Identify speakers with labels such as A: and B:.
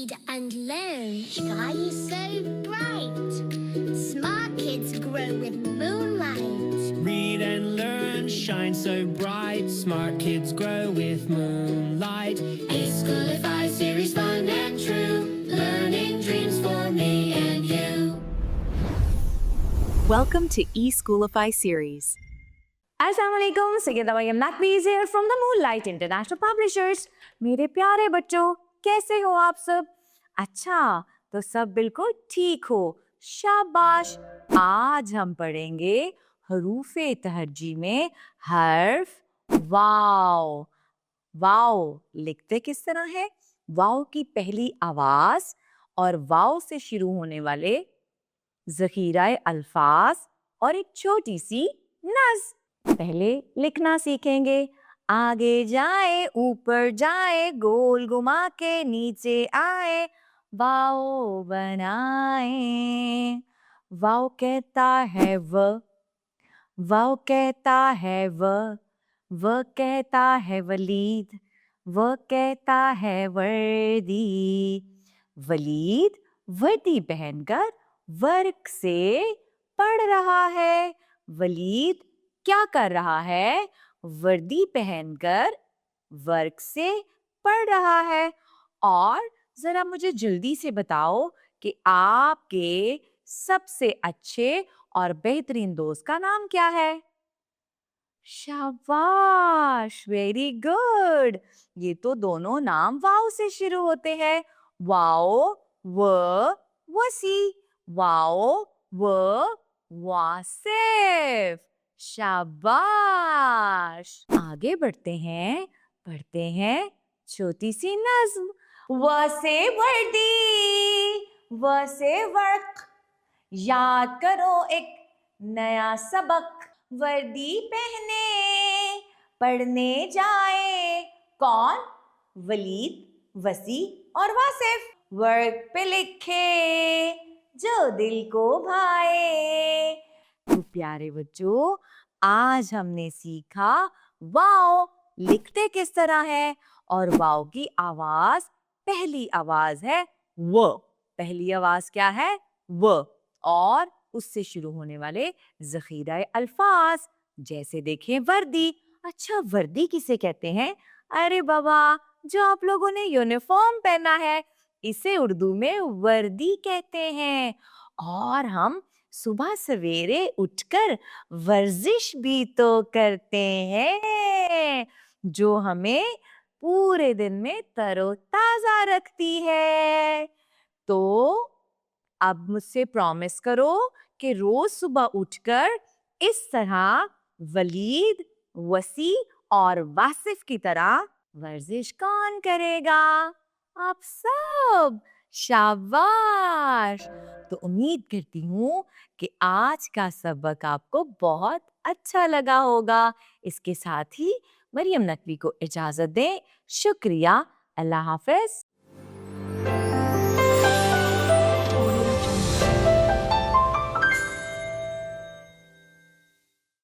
A: read and learn. Sky is so bright. Smart kids grow with moonlight.
B: Read and learn, shine so bright. Smart kids grow with moonlight. eSchoolify series, fun and true. Learning dreams for me and you.
C: Welcome to eSchoolify series.
D: Assalamualaikum, Sayyida Maryam Naqvi is here from the Moonlight International Publishers. मेरे प्यारे बच्चों, कैसे हो आप सब? अच्छा, तो सब बिल्कुल ठीक हो। शाबाश। आज हम पढ़ेंगे हरूफे तहज्जी में हर्फ वाव। वाव लिखते किस तरह है? वाव की पहली आवाज और वाव से शुरू होने वाले ज़ख़ीराए अल्फाज और एक छोटी सी नज़्म। पहले लिखना सीखेंगे। आगे जाए, ऊपर जाए, गोल घुमा के नीचे आए, वाव बनाए। वाव कहता है वाव कहता है व कहता है वलीद, व कहता है वर्दी। वलीद वर्दी पहनकर वर्क से पढ़ रहा है। वलीद क्या कर रहा है? वर्दी पहनकर वर्क से पढ़ रहा है। और जरा मुझे जल्दी से बताओ कि आपके सबसे अच्छे और बेहतरीन दोस्त का नाम क्या है? शाबाश, वेरी गुड। ये तो दोनों नाम वाव से शुरू होते हैं। वाव व वसी, वाव व वासिफ। शाबाश। आगे बढ़ते हैं, पढ़ते हैं छोटी सी नज्म। व से वर्दी, व से वर्क, याद करो एक नया सबक। वर्दी पहने पढ़ने जाए, कौन? वलीद, वसी और वासिफ। वर्क पे लिखे जो दिल को भाए। तो प्यारे बच्चों, आज हमने सीखा वाव लिखते किस तरह है और वाव की आवाज, पहली आवाज है व। पहली आवाज क्या है? व। और उससे शुरू होने वाले ज़ख़ीराए अल्फाज, जैसे देखें वर्दी। अच्छा, वर्दी किसे कहते हैं? अरे बाबा, जो आप लोगों ने यूनिफॉर्म पहना है, इसे उर्दू में वर्दी कहते हैं। और हम सुबह सवेरे उठकर वर्जिश भी तो करते हैं, जो हमें पूरे दिन में तरोताजा रखती है। तो अब मुझसे प्रॉमिस करो कि रोज सुबह उठकर इस तरह वलीद, वसी और वासिफ की तरह वर्जिश कौन करेगा? आप सब। शाबाश। तो उम्मीद करती हूँ कि आज का सबक आपको बहुत अच्छा लगा होगा। इसके साथ ही मरियम नकवी को इजाजत दें। शुक्रिया। अल्लाह हाफिज।